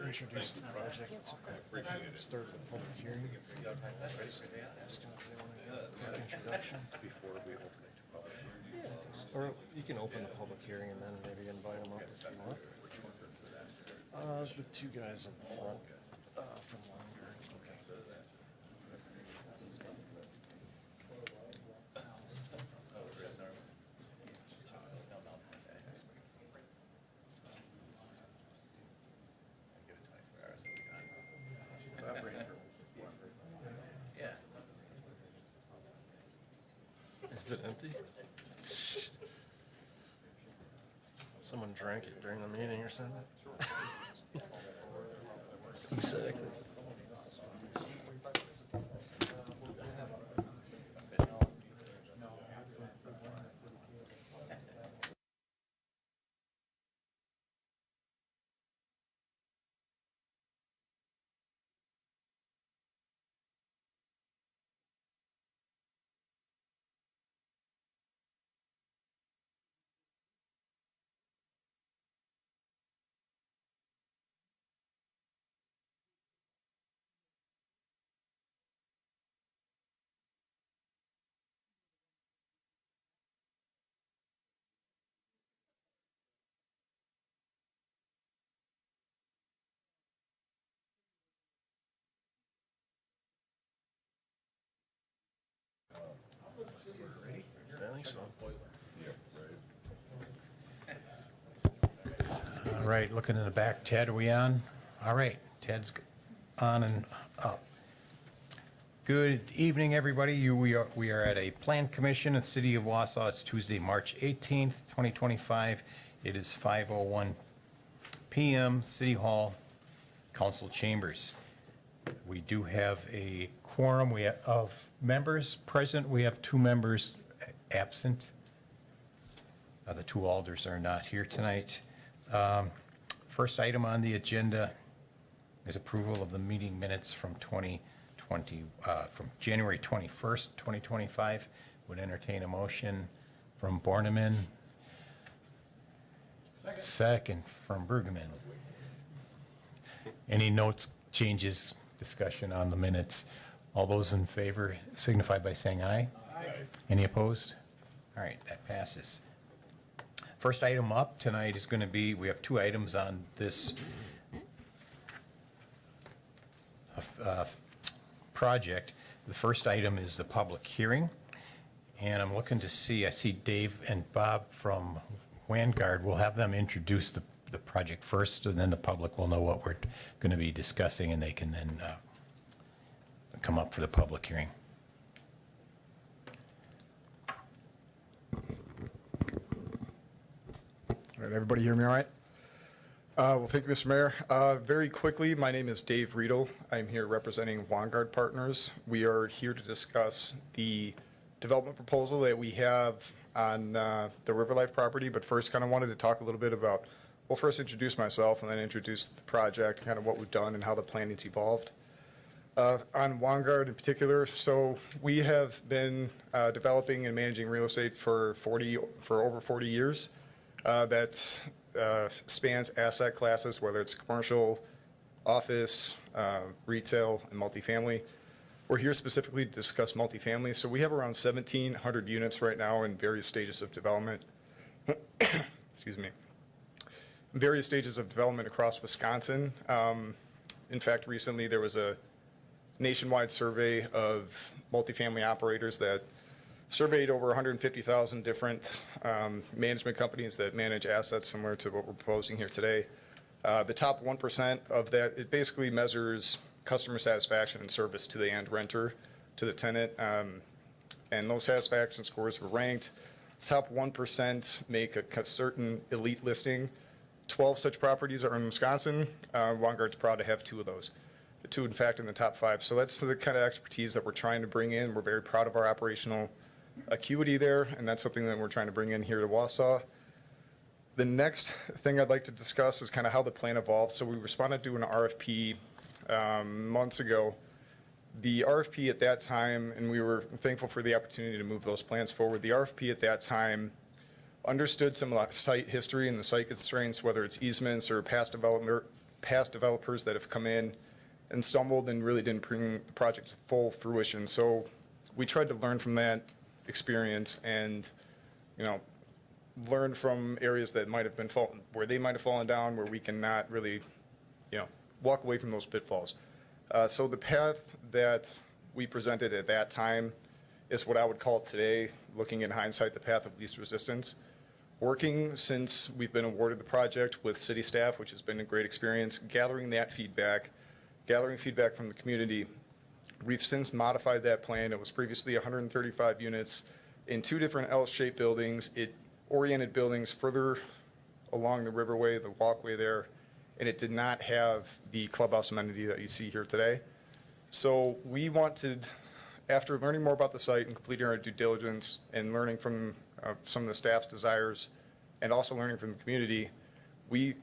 introduce the project. Start the public hearing. Just ask them if they want to give a quick introduction. Before we open it to public. Or you can open the public hearing and then maybe invite them up if you want. The two guys in the front from Longer. Okay. Is it empty? Someone drank it during the meeting or something? Exactly. I think so. All right, looking in the back. Ted, are we on? All right, Ted's on and up. Good evening, everybody. We are at a Plan Commission in the City of Wausau. It's Tuesday, March 18th, 2025. It is 5:01 p.m. City Hall, Council Chambers. We do have a quorum of members present. We have 2 members absent. The 2 alders are not here tonight. First item on the agenda is approval of the meeting minutes from from January 21st, 2025. Would entertain a motion from Borneman. Second from Bergman. Any notes, changes, discussion on the minutes? All those in favor signify by saying aye. Aye. Any opposed? All right, that passes. First item up tonight is going to be, we have 2 items on this project. The first item is the public hearing. And I'm looking to see, I see Dave and Bob from Vanguard. We'll have them introduce the project first, and then the public will know what we're going to be discussing, and they can then come up for the public hearing. All right, everybody hear me all right? Well, thank you, Mr. Mayor. Very quickly, my name is Dave Riedel. I'm here representing Vanguard Partners. We are here to discuss the development proposal that we have on the Riverlife property, but first kind of wanted to talk a little bit about, well, first introduce myself and then introduce the project, kind of what we've done and how the planning's evolved. On Vanguard in particular, so we have been developing and managing real estate for over 40 years. That spans asset classes, whether it's commercial, office, retail, and multifamily. We're here specifically to discuss multifamily. So we have around 1,700 units right now in various stages of development. Excuse me. Various stages of development across Wisconsin. In fact, recently there was a nationwide survey of multifamily operators that surveyed over 150,000 different management companies that manage assets similar to what we're proposing here today. The top 1% of that, it basically measures customer satisfaction and service to the end renter, to the tenant. And those satisfaction scores were ranked. Top 1% make a certain elite listing. 12 such properties are in Wisconsin. Vanguard's proud to have 2 of those. The 2, in fact, in the top 5. So that's the kind of expertise that we're trying to bring in. We're very proud of our operational acuity there, and that's something that we're trying to bring in here to Wausau. The next thing I'd like to discuss is kind of how the plan evolved. So we responded to an RFP months ago. The RFP at that time, and we were thankful for the opportunity to move those plans forward. The RFP at that time understood some of the site history and the site constraints, whether it's easements or past past developers that have come in and stumbled and really didn't bring the project to full fruition. So we tried to learn from that experience and, learn from areas that might have been where they might have fallen down, where we cannot really, walk away from those pitfalls. So the path that we presented at that time is what I would call today, looking in hindsight, the path of least resistance. Working since we've been awarded the project with city staff, which has been a great experience, gathering feedback from the community. We've since modified that plan. It was previously 135 units in 2 different L-shaped buildings. It oriented buildings further along the riverway, the walkway there, and it did not have the clubhouse amenity that you see here today. So we wanted, after learning more about the site and completing our due diligence and learning from some of the staff's desires and also learning from the community, we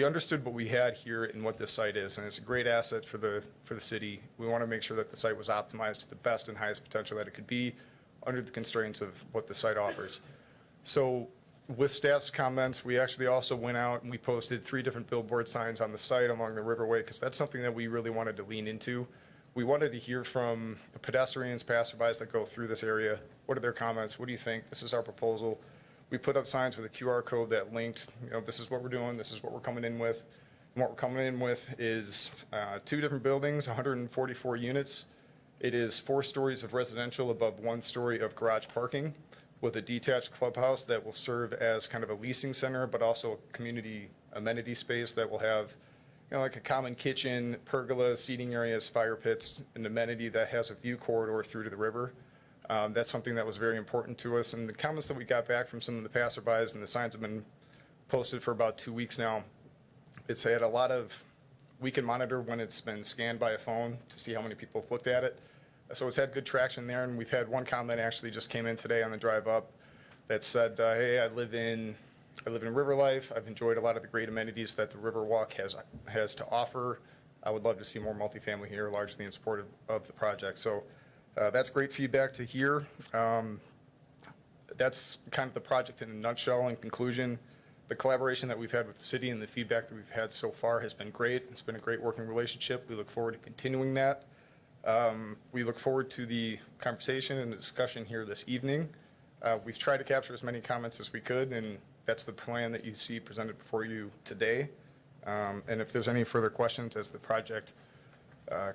understood what we had here and what this site is, and it's a great asset for the city. We want to make sure that the site was optimized to the best and highest potential that it could be under the constraints of what the site offers. So with staff's comments, we actually also went out and we posted 3 different billboard signs on the site along the riverway, because that's something that we really wanted to lean into. We wanted to hear from the pedestrians, passerbys that go through this area. What are their comments? What do you think? This is our proposal. We put up signs with a QR code that linked, this is what we're doing, this is what we're coming in with. And what we're coming in with is 2 different buildings, 144 units. It is 4 stories of residential above 1 story of garage parking with a detached clubhouse that will serve as kind of a leasing center, but also a community amenity space that will have, like a common kitchen, pergola, seating areas, fire pits, an amenity that has a view corridor through to the river. That's something that was very important to us. And the comments that we got back from some of the passerbys, and the signs have been posted for about 2 weeks now, it's had a lot of, we can monitor when it's been scanned by a phone to see how many people have looked at it. So it's had good traction there, and we've had one comment actually just came in today on the drive up that said, hey, I live in River Life. I've enjoyed a lot of the great amenities that the Riverwalk has to offer. I would love to see more multifamily here, largely in support of the project. So that's great feedback to hear. That's kind of the project in a nutshell. In conclusion, the collaboration that we've had with the city and the feedback that we've had so far has been great. It's been a great working relationship. We look forward to continuing that. We look forward to the conversation and the discussion here this evening. We've tried to capture as many comments as we could, and that's the plan that you see presented before you today. And if there's any further questions as the project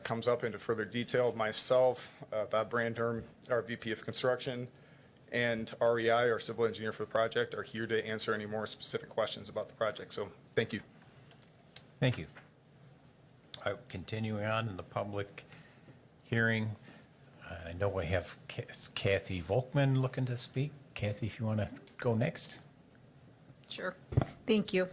comes up into further detail, myself, Bob Brandherm, our VP of Construction, and REI, our civil engineer for the project, are here to answer any more specific questions about the project. So thank you. Thank you. Continuing on in the public hearing, I know we have Kathy Volkman looking to speak. Kathy, if you want to go next. Sure. Thank you.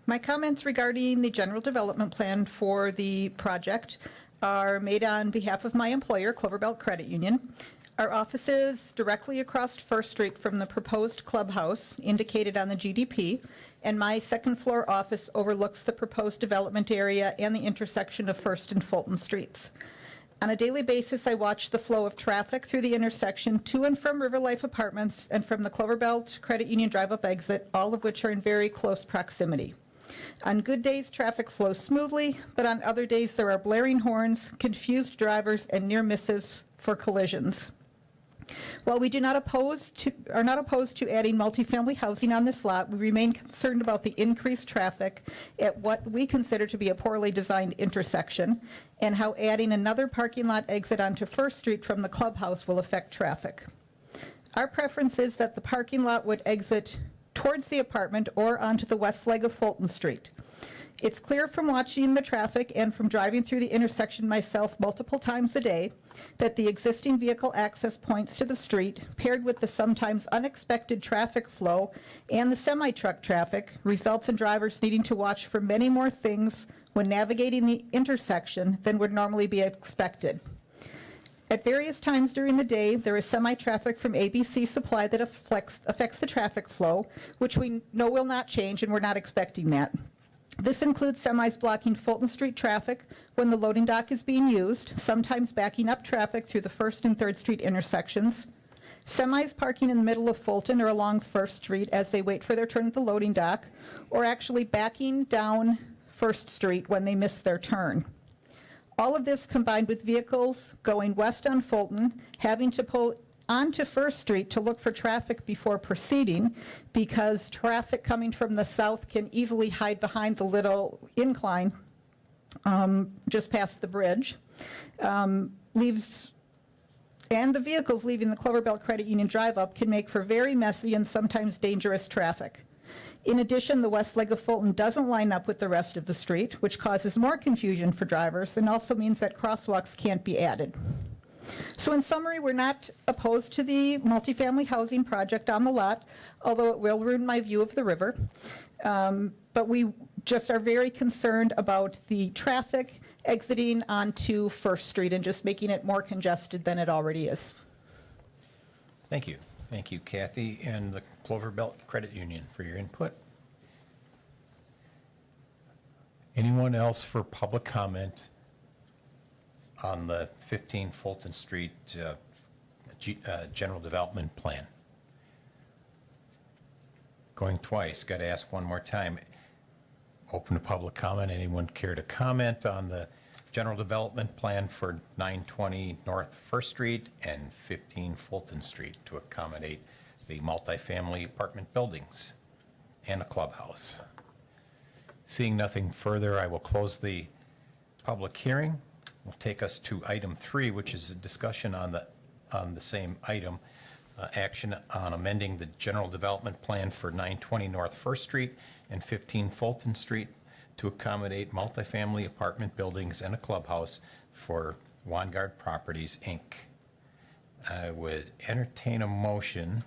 My comments regarding the general development plan for the project are made on behalf of my employer, Cloverbelt Credit Union. Our office is directly across First Street from the proposed clubhouse indicated on the GDP, and my second floor office overlooks the proposed development area and the intersection of First and Fulton Streets. On a daily basis, I watch the flow of traffic through the intersection to and from River Life Apartments and from the Cloverbelt Credit Union drive-up exit, all of which are in very close proximity. On good days, traffic flows smoothly, but on other days, there are blaring horns, confused drivers, and near misses for collisions. While we are not opposed to adding multifamily housing on this lot, we remain concerned about the increased traffic at what we consider to be a poorly designed intersection, and how adding another parking lot exit onto First Street from the clubhouse will affect traffic. Our preference is that the parking lot would exit towards the apartment or onto the west leg of Fulton Street. It's clear from watching the traffic and from driving through the intersection myself multiple times a day that the existing vehicle access points to the street, paired with the sometimes unexpected traffic flow and the semi-truck traffic, results in drivers needing to watch for many more things when navigating the intersection than would normally be expected. At various times during the day, there is semi-traffic from ABC Supply that affects the traffic flow, which we know will not change, and we're not expecting that. This includes semis blocking Fulton Street traffic when the loading dock is being used, sometimes backing up traffic through the 1st and 3rd Street intersections. semis parking in the middle of Fulton or along First Street as they wait for their turn at the loading dock, or actually backing down First Street when they miss their turn. All of this combined with vehicles going west on Fulton, having to pull onto First Street to look for traffic before proceeding, because traffic coming from the south can easily hide behind the little incline just past the bridge, and the vehicles leaving the Clover Belt Credit Union drive-up can make for very messy and sometimes dangerous traffic. In addition, the west leg of Fulton doesn't line up with the rest of the street, which causes more confusion for drivers and also means that crosswalks can't be added. So in summary, we're not opposed to the multifamily housing project on the lot, although it will ruin my view of the river. But we just are very concerned about the traffic exiting onto First Street and just making it more congested than it already is. Thank you. Thank you, Kathy, and the Clover Belt Credit Union for your input. Anyone else for public comment on the 15 Fulton Street General Development Plan? Going twice, got to ask one more time. Open to public comment. Anyone care to comment on the General Development Plan for 920 North First Street and 15 Fulton Street to accommodate the multifamily apartment buildings and a clubhouse? Seeing nothing further, I will close the public hearing. Will take us to item 3, which is a discussion on the same item, action on amending the general development plan for 920 North First Street and 15 Fulton Street to accommodate multifamily apartment buildings and a clubhouse for Vanguard Properties, Inc. I would entertain a motion.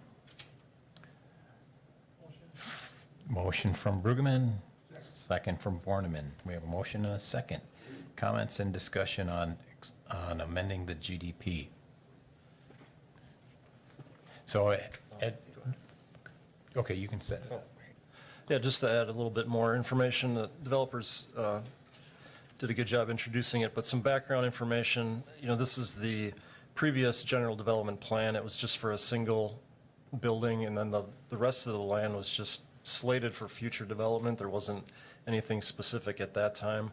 Motion from Brueggemann, second from Borneman. We have a motion and a second. Comments and discussion on amending the GDP. So, Ed, okay, you can set it up. Yeah, just to add a little bit more information, the developers did a good job introducing it, but some background information. You know, this is the previous general development plan. It was just for a single building, and then the rest of the land was just slated for future development. There wasn't anything specific at that time.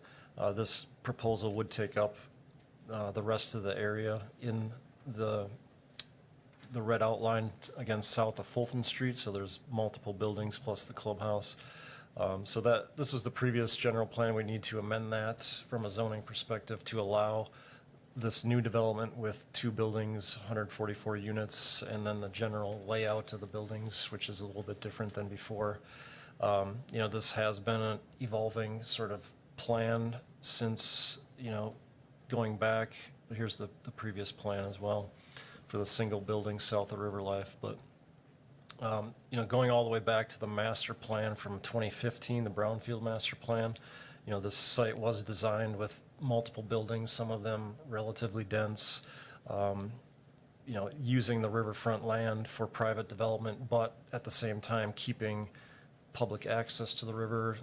This proposal would take up the rest of the area in the red outline, again, south of Fulton Street, so there's multiple buildings plus the clubhouse. So this was the previous general plan. We need to amend that from a zoning perspective to allow this new development with 2 buildings, 144 units, and then the general layout of the buildings, which is a little bit different than before. You know, this has been an evolving sort of plan since, you know, going back. Here's the previous plan as well for the single building south of River Life. But, you know, going all the way back to the master plan from 2015, the Brownfield master plan, you know, this site was designed with multiple buildings, some of them relatively dense, you know, using the riverfront land for private development, but at the same time keeping public access to the river,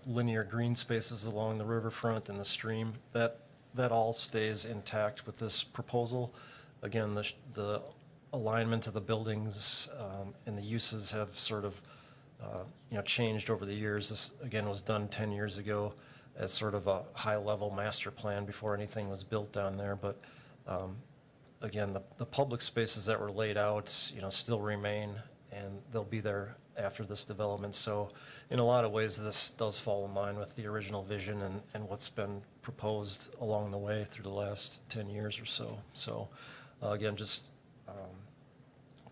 linear green spaces along the riverfront and the stream. That all stays intact with this proposal. Again, the alignment of the buildings and the uses have sort of you know, changed over the years. This, again, was done 10 years ago as sort of a high-level master plan before anything was built down there. But again, the public spaces that were laid out, you know, still remain, and they'll be there after this development. So in a lot of ways, this does fall in line with the original vision and what's been proposed along the way through the last 10 years or so. So again, just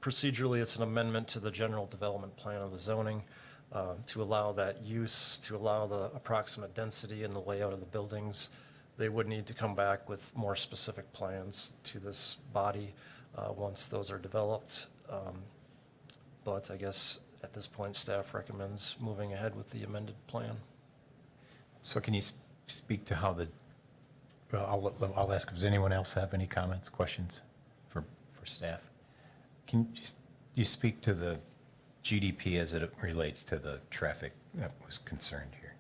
procedurally, it's an amendment to the general development plan of the zoning to allow that use, to allow the approximate density and the layout of the buildings. They would need to come back with more specific plans to this body once those are developed. But I guess at this point, staff recommends moving ahead with the amended plan. So can you speak to how well, I'll ask, does anyone else have any comments, questions for staff? Can you speak to the GDP as it relates to the traffic that was concerned here?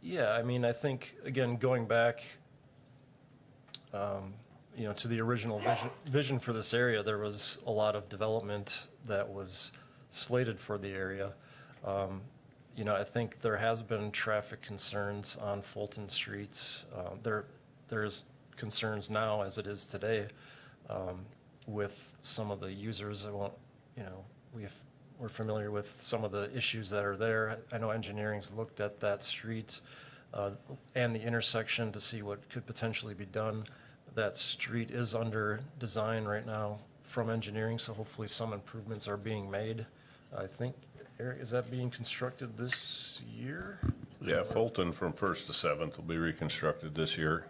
Yeah, I mean, I think, again, going back, you to the original vision for this area, there was a lot of development that was slated for the area. I think there has been traffic concerns on Fulton Streets. There's concerns now, as it is today, with some of the users that won't, we're familiar with some of the issues that are there. I know engineering's looked at that street and the intersection to see what could potentially be done. That street is under design right now from engineering, so hopefully some improvements are being made. I think, Eric, is that being constructed this year? Yeah, Fulton from 1st to 7th will be reconstructed this year.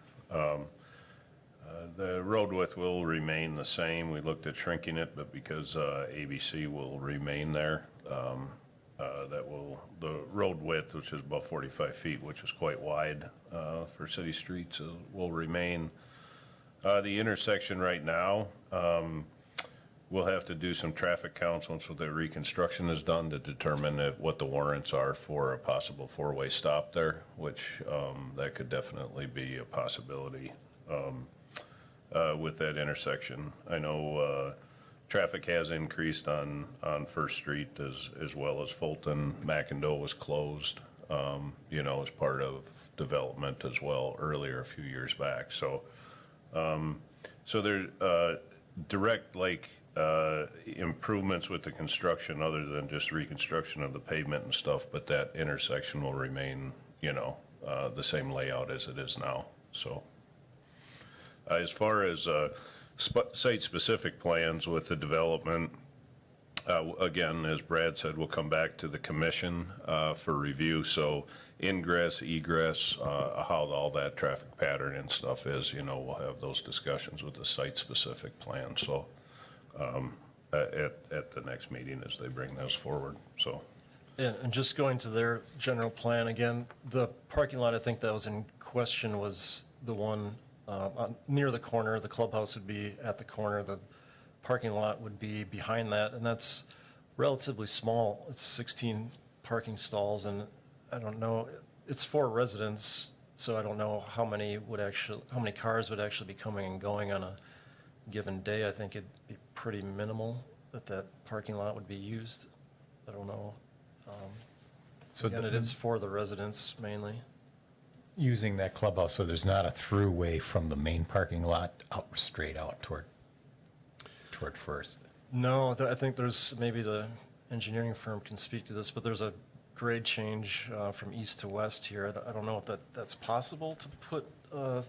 The road width will remain the same. We looked at shrinking it, but because ABC will remain there, the road width, which is about 45 feet, which is quite wide for city streets, will remain. The intersection right now, we'll have to do some traffic counts once the reconstruction is done to determine what the warrants are for a possible four-way stop there, which that could definitely be a possibility with that intersection. I know traffic has increased on First Street as well as Fulton. McIndoe was closed, as part of development as well earlier a few years back. So there's direct improvements with the construction other than just reconstruction of the pavement and stuff, but that intersection will remain, the same layout as it is now. So as far as site-specific plans with the development, again, as Brad said, we'll come back to the commission for review. So ingress, egress, how all that traffic pattern and stuff is, we'll have those discussions with the site-specific plan. So at the next meeting as they bring those forward, so. And just going to their general plan again, the parking lot, I think that was in question, was the one near the corner. The clubhouse would be at the corner. The parking lot would be behind that, and that's relatively small. It's 16 parking stalls, and I don't know, it's for residents, so I don't know how many cars would actually be coming and going on a given day. I think it'd be pretty minimal that parking lot would be used. I don't know. So Again, it is for the residents mainly. using that clubhouse, so there's not a throughway from the main parking lot straight out toward First. No, I think there's, maybe the engineering firm can speak to this, but there's a grade change from east to west here. I don't know if that's possible to put a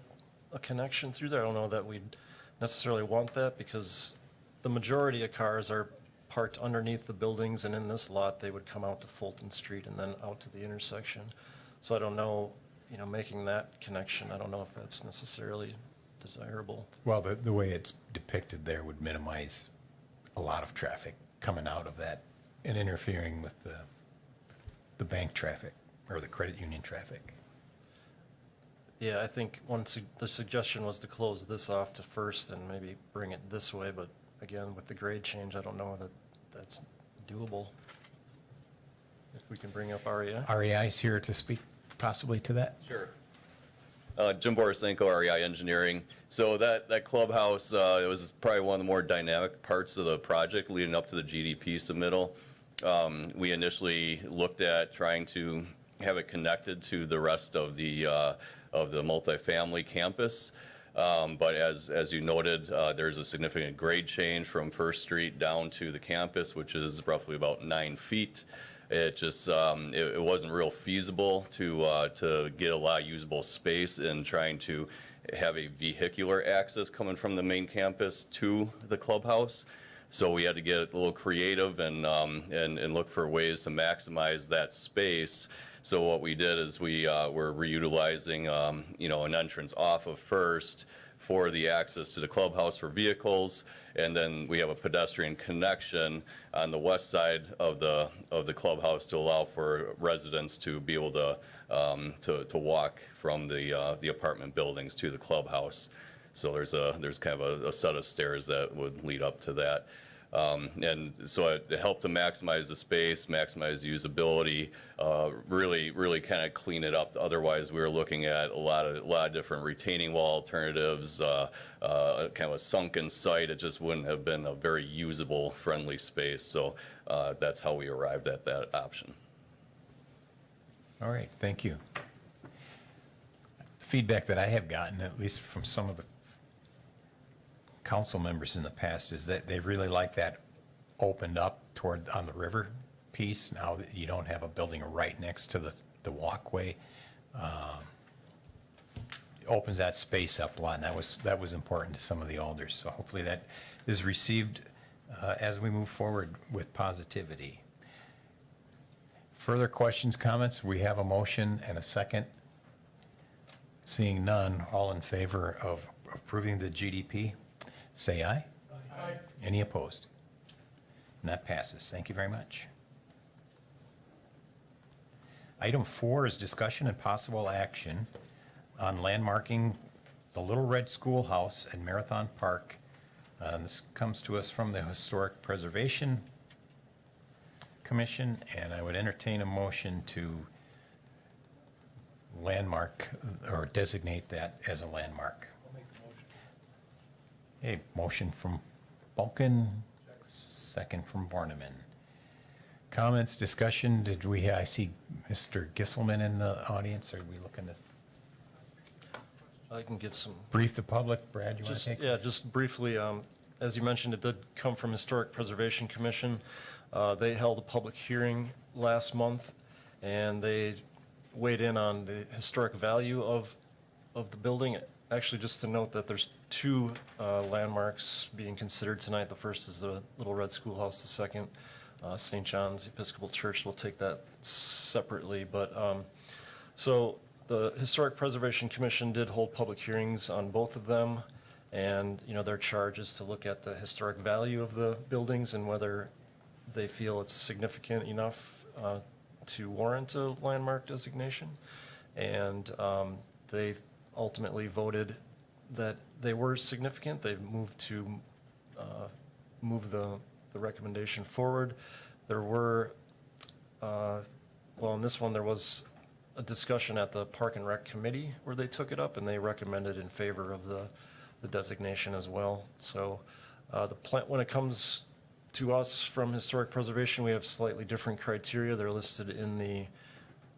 connection through there. I don't know that we'd necessarily want that, because the majority of cars are parked underneath the buildings, and in this lot, they would come out to Fulton Street and then out to the intersection. So I don't know, making that connection, I don't know if that's necessarily desirable. Well, the way it's depicted there would minimize a lot of traffic coming out of that and interfering with the bank traffic or the credit union traffic. Yeah, I think the suggestion was to close this off to First and maybe bring it this way, but again, with the grade change, I don't know that that's doable. If we can bring up REI. REI's here to speak possibly to that. Sure. Jim Borisenko, REI Engineering. So that clubhouse, it was probably one of the more dynamic parts of the project leading up to the GDP submittal. We initially looked at trying to have it connected to the rest of the multifamily campus. But as you noted, there's a significant grade change from First Street down to the campus, which is roughly about 9 feet. It just it wasn't real feasible to get a lot of usable space in trying to have a vehicular access coming from the main campus to the clubhouse. So we had to get a little creative and look for ways to maximize that space. So what we did is we're reutilizing an entrance off of First for the access to the clubhouse for vehicles, and then we have a pedestrian connection on the west side of the clubhouse to allow for residents to be able to walk from the apartment buildings to the clubhouse. So there's kind of a set of stairs that would lead up to that. And so it helped to maximize the space, maximize the usability, really kind of clean it up. Otherwise, we were looking at a lot of different retaining wall alternatives, kind of a sunken site. It just wouldn't have been a very usable, friendly space. So that's how we arrived at that option. All right, thank you. Feedback that I have gotten, at least from some of the council members in the past, is that they really like that opened up toward, on the river piece, now that you don't have a building right next to the walkway. It opens that space up a lot, and that was important to some of the alders. So hopefully that is received as we move forward with positivity. Further questions, comments? We have a motion and a second. Seeing none, all in favor of approving the GDP, say aye. Aye. Any opposed? And that passes. Thank you very much. Item 4 is discussion and possible action on landmarking the Little Red Schoolhouse at Marathon Park. This comes to us from the Historic Preservation Commission, and I would entertain a motion to landmark or designate that as a landmark. A motion from Bulkin, second from Borneman. Comments, discussion, I see Mr. Gisselman in the audience, are we looking to I can give some, brief the public? Brad, you want to just, take yeah, this? just briefly, as you mentioned, it did come from Historic Preservation Commission. They held a public hearing last month, and they weighed in on the historic value of the building. Actually, just to note that there's two landmarks being considered tonight. The first is the Little Red Schoolhouse, the second, St. John's Episcopal Church. We'll take that separately, but, so the Historic Preservation Commission did hold public hearings on both of them, and, you know, their charge is to look at the historic value of the buildings and whether they feel it's significant enough to warrant a landmark designation. And they ultimately voted that they were significant. They moved to move the recommendation forward. There were, well, in this one, there was a discussion at the Park and Rec Committee where they took it up, and they recommended in favor of the designation as well. So the plan, when it comes to us from Historic Preservation, we have slightly different criteria. They're listed in the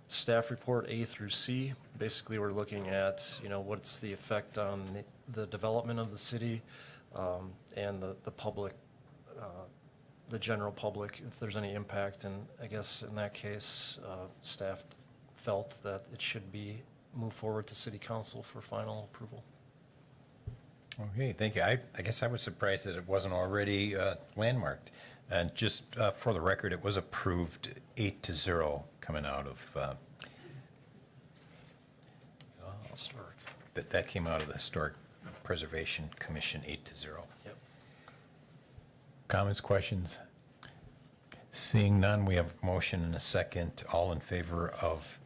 staff report A through C. Basically, we're looking at, you know, what's the effect on the development of the city and the public, the general public, if there's any impact. And I guess in that case, staff felt that it should be moved forward to City Council for final approval. Okay, thank you. I guess I was surprised that it wasn't already landmarked. And just for the record, it was approved 8-0 coming out of, Historic. that came out of the Historic Preservation Commission, 8-0. Yep. Comments, questions? Seeing none, we have a motion and a second. All in favor of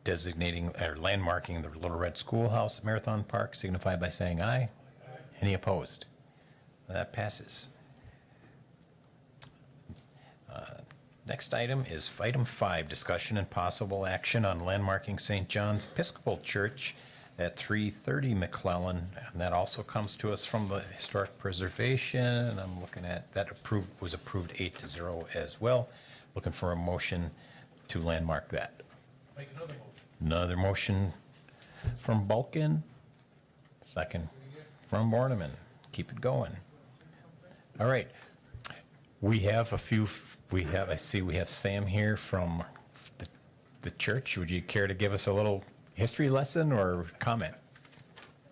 designating or landmarking the Little Red Schoolhouse at Marathon Park signify by saying aye. Any opposed? That passes. Next item is item 5, discussion and possible action on landmarking St. John's Episcopal Church at 330 McClellan. And that also comes to us from the Historic Preservation. And I'm looking at, that was approved 8-0 as well. Looking for a motion to landmark that. Make another motion. Another motion from Bulkin, second from Borneman. Keep it going. All right. We have a few, I see we have Sam here from the church. Would you care to give us a little history lesson or comment?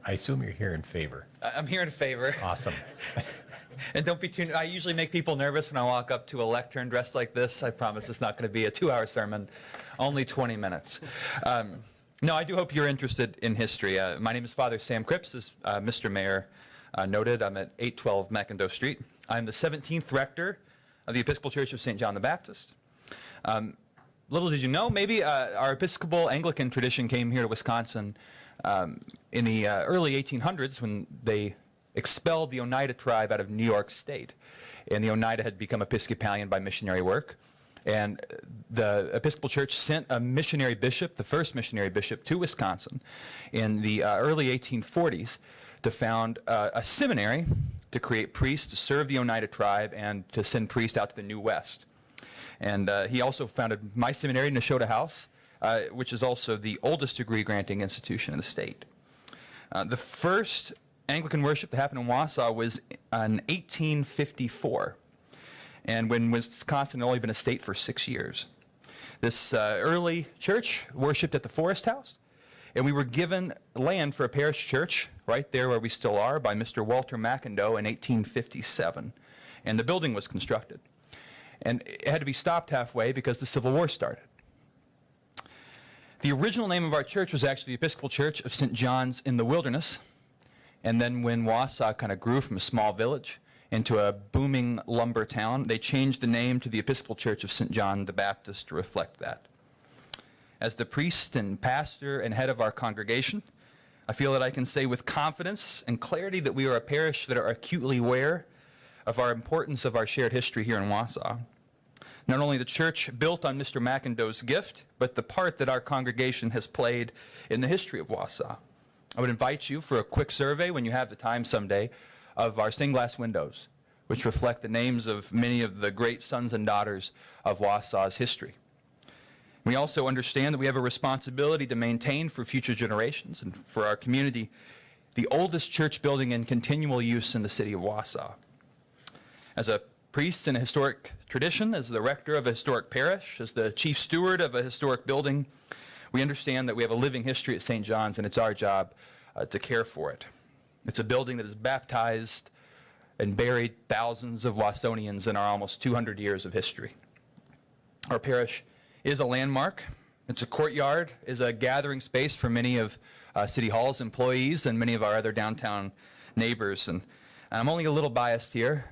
I assume you're here in favor. I'm here in favor. Awesome. And don't be too, I usually make people nervous when I walk up to a lectern dressed like this. I promise it's not going to be a 2-hour sermon, only 20 minutes. No, I do hope you're interested in history. My name is Father Sam Cripps, as Mr. Mayor noted. I'm at 812 McIndoe Street. I'm the 17th rector of the Episcopal Church of St. John the Baptist. Little did you know, maybe our Episcopal Anglican tradition came here to Wisconsin in the early 1800s when they expelled the Oneida tribe out of New York State. And the Oneida had become Episcopalian by missionary work. And the Episcopal Church sent a missionary bishop, the first missionary bishop, to Wisconsin in the early 1840s to found a seminary to create priests to serve the Oneida tribe and to send priests out to the New West. And he also founded my seminary, Nashotah House, which is also the oldest degree-granting institution in the state. The first Anglican worship that happened in Wausau was in 1854, and when Wisconsin had only been a state for 6 years. This early church worshiped at the Forest House, and we were given land for a parish church right there where we still are by Mr. Walter McIndoe in 1857, and the building was constructed. And it had to be stopped halfway because the Civil War started. The original name of our church was actually the Episcopal Church of St. John's in the Wilderness. And then when Wausau kind of grew from a small village into a booming lumber town, they changed the name to the Episcopal Church of St. John the Baptist to reflect that. As the priest and pastor and head of our congregation, I feel that I can say with confidence and clarity that we are a parish that are acutely aware of our importance of our shared history here in Wausau. Not only the church built on Mr. McIndoe's gift, but the part that our congregation has played in the history of Wausau. I would invite you for a quick survey when you have the time someday of our stained glass windows, which reflect the names of many of the great sons and daughters of Wausau's history. We also understand that we have a responsibility to maintain for future generations and for our community the oldest church building in continual use in the city of Wausau. As a priest in a historic tradition, as the rector of a historic parish, as the chief steward of a historic building, we understand that we have a living history at St. John's, and it's our job to care for it. It's a building that has baptized and buried thousands of Wausonians in our almost 200 years of history. Our parish is a landmark. It's a courtyard, is a gathering space for many of City Hall's employees and many of our other downtown neighbors. And I'm only a little biased here.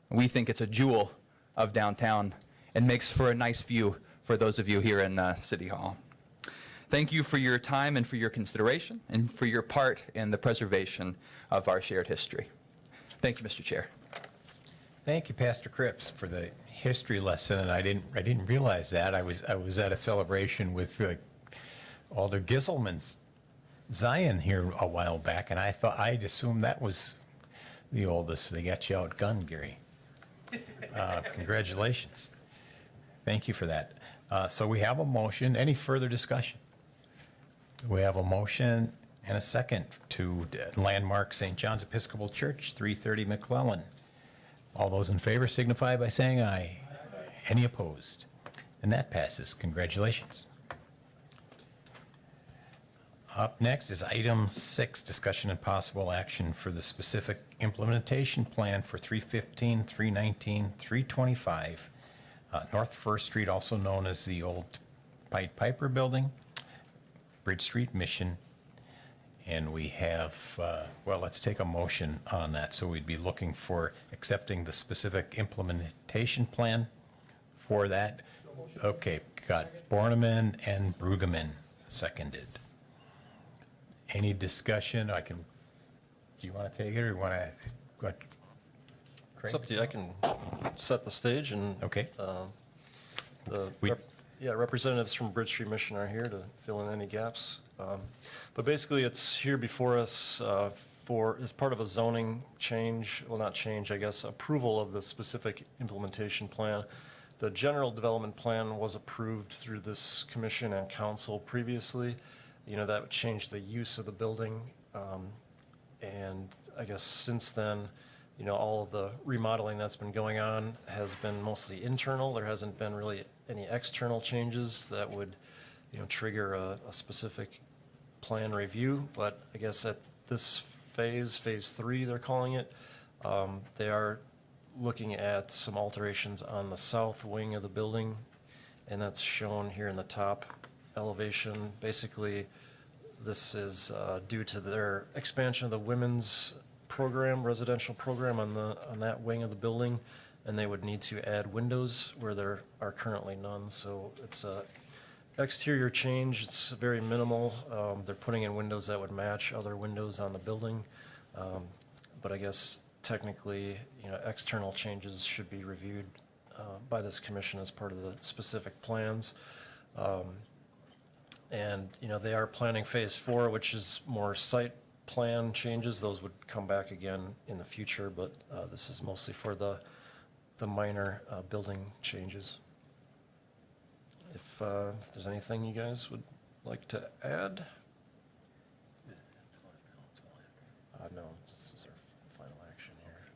We think it's a jewel of downtown and makes for a nice view for those of you here in City Hall. Thank you for your time and for your consideration and for your part in the preservation of our shared history. Thank you, Mr. Chair. Thank you, Pastor Cripps, for the history lesson, and I didn't realize that. I was at a celebration with Alder Gisselman's Zion here a while back, and I'd assumed that was the oldest. They got you outgunned, Gary. Congratulations. Thank you for that. So we have a motion. Any further discussion? We have a motion and a second to landmark St. John's Episcopal Church, 330 McClellan. All those in favor signify by saying aye. Any opposed? And that passes. Congratulations. Up next is item 6, discussion and possible action for the specific implementation plan for 315, 319, 325 North First Street, also known as the old Pied Piper Building, Bridge Street, Mission. And we have, well, let's take a motion on that. So we'd be looking for accepting the specific implementation plan for that. Okay, got Borneman and Brueggemann seconded. Any discussion? Do you want to take it or you want to? It's up to you. I can set the stage and. Okay. The representatives from Bridge Street Mission are here to fill in any gaps. But basically, it's here before us as part of a zoning change, well, not change, I guess, approval of the specific implementation plan. The general development plan was approved through this commission and council previously. That would change the use of the building. And I guess since then, all of the remodeling that's been going on has been mostly internal. There hasn't been really any external changes that would, trigger a specific plan review. But I guess at this phase 3, they're calling it, they are looking at some alterations on the south wing of the building, and that's shown here in the top elevation. Basically, this is due to their expansion of the women's program, residential program on that wing of the building, and they would need to add windows where there are currently none. So it's a exterior change. It's very minimal. They're putting in windows that would match other windows on the building. but I guess technically, external changes should be reviewed by this commission as part of the specific plans. And, they are planning phase 4, which is more site plan changes. Those would come back again in the future, but this is mostly for the minor building changes. If there's anything you guys would like to add? No, this is our final action here.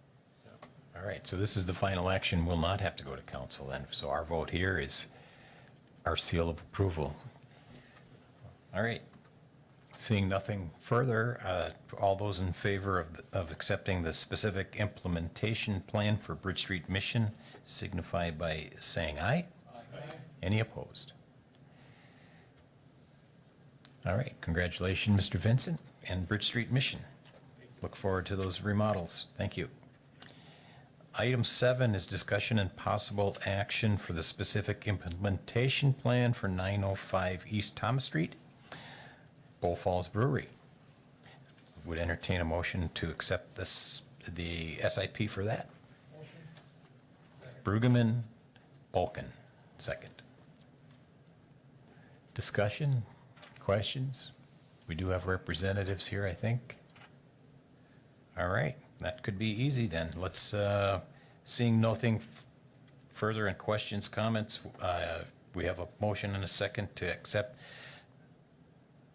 All right, so this is the final action. We'll not have to go to council then. So our vote here is our seal of approval. All right. Seeing nothing further, all those in favor of accepting the specific implementation plan for Bridge Street Mission signify by saying aye. Aye. Any opposed? All right, congratulations, Mr. Vincent and Bridge Street Mission. Look forward to those remodels. Thank you. Item 7 is discussion and possible action for the specific implementation plan for 905 East Thomas Street, Bull Falls Brewery. Would entertain a motion to accept the SIP for that. Motion. Brueggemann, Balkan, second. Discussion, questions? We do have representatives here, I think. All right, that could be easy then. Let's, seeing nothing further in questions, comments, we have a motion and a second to accept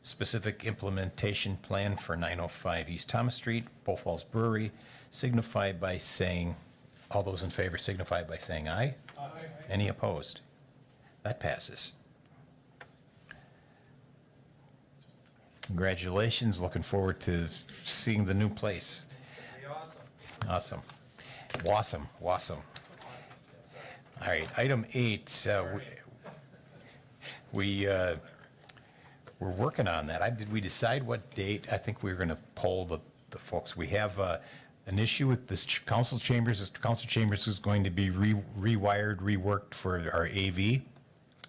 specific implementation plan for 905 East Thomas Street, Bull Falls Brewery, signify by saying, all those in favor signify by saying aye. Aye. Any opposed? That passes. Congratulations, looking forward to seeing the new place. Awesome. Wausau. All right, item 8, we're working on that. Did we decide what date? I think we were going to poll the folks. We have an issue with this council chambers. This council chambers is going to be rewired, reworked for our AV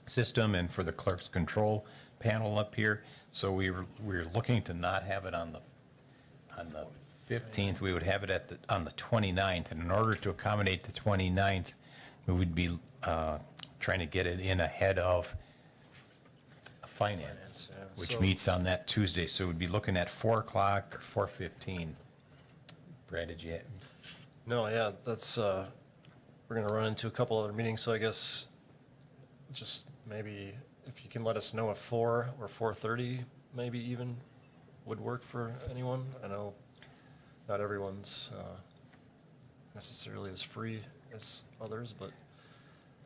system and for the clerk's control panel up here. So we're looking to not have it on the 15th. We would have it on the 29th. And in order to accommodate the 29th, we would be trying to get it in ahead of finance, yeah. which So- meets on that Tuesday. So we'd be looking at 4 o'clock or 4:15. Brad, did you have? No, yeah, that's, we're gonna run into a couple other meetings, so I guess just maybe if you can let us know at 4 or 4:30, maybe even would work for anyone. I know not everyone's necessarily as free as others, but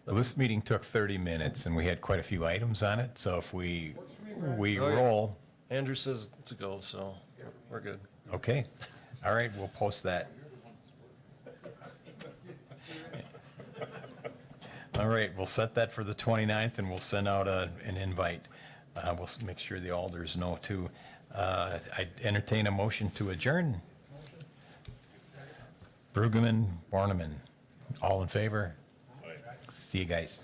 Well, this meeting took 30 minutes and we had quite a few items on it. So if we Oh, yeah. roll, Andrew says to go, so we're good. okay. All right, we'll post that. All right, we'll set that for the 29th and we'll send out an invite. We'll make sure the alders know too. I entertain a motion to adjourn. Brueggemann, Borneman, all in favor? See you guys.